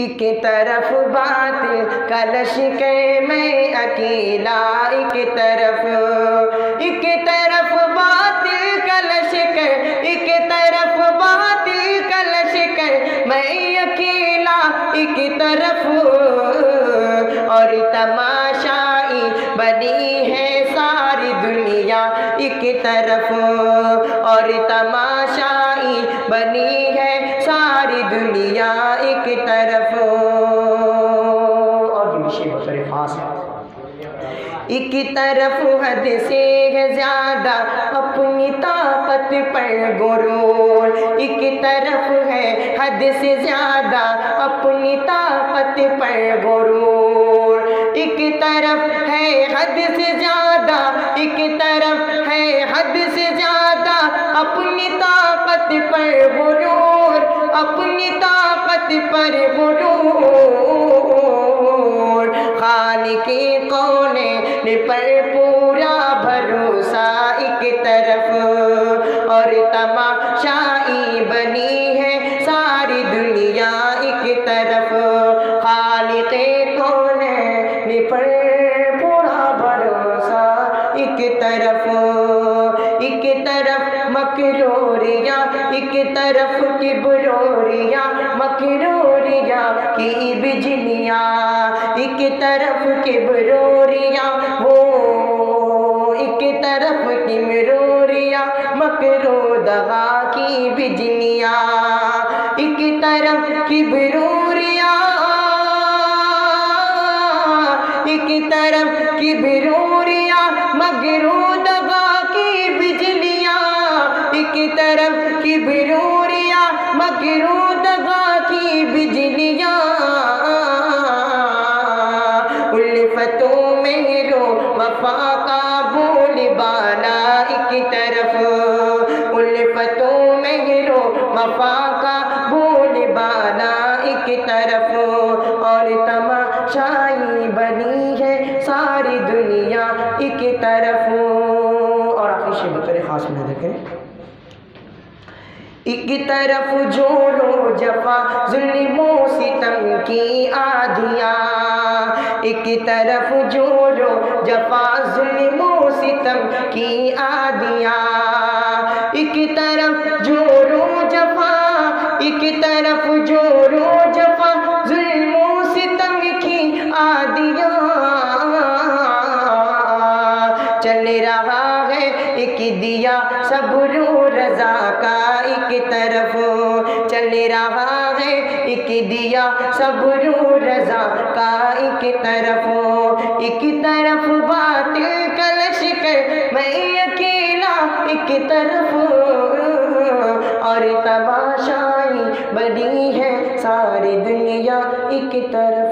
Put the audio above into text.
ایک طرف باطل کا لشکر میں اکیلا، ایک طرف باطل کا لشکر، ایک طرف باطل کا لشکر میں اکیلا، ایک طرف اور تماشائی بنی ہے ساری دنیا، ایک طرف اور تماشائی بنی ہے ساری دنیا، ایک طرف اور بھی شیء بطور خاص ہے۔ ایک طرف حد سے ہے زیادہ اپنی طاقت پر غرور، ایک طرف ہے حد سے زیادہ اپنی طاقت پر غرور، ایک طرف ہے حد سے زیادہ، ایک طرف ہے حد سے زیادہ اپنی طاقت پر غرور، اپنی طاقت پر غرور، خالق کونین پر پورا بھروسہ، ایک طرف اور تماشائی بنی ہے ساری دنیا، ایک طرف خالق کونین پر پورا بھروسہ، ایک طرف مکروریاں، ایک طرف کبروریاں، مکروریاں کی بجلیاں، ایک طرف کبروریاں وہ، ایک طرف کبروریاں مکرو دغا کی بجلیاں، ایک طرف کبروریاں، ایک طرف کبروریاں مکرو دغا کی بجلیاں، ایک طرف کبروریاں مکرو دغا کی بجلیاں، الفتوں میں رو وفا کا بول بالا، ایک طرف الفتوں میں رو وفا کا بول بالا، ایک طرف اور تماشائی بنی ہے ساری دنیا، ایک طرف اور آخری شیء بطور خاص میں دیکھیں، ایک طرف جور و جفا ظلم و ستم کی آدھیاں، ایک طرف جور و جفا ظلم و ستم کی آدھیاں، ایک طرف جور و جفا، ایک طرف جور و جفا ظلم و ستم کی آدھیاں، چل رہا ہے ایک دیا صبر و رضا کا، ایک طرف چل رہا ہے ایک دیا صبر و رضا کا، ایک طرف باطل کا لشکر میں اکیلا، ایک طرف اور تماشائی بنی ہے ساری دنیا، ایک طرف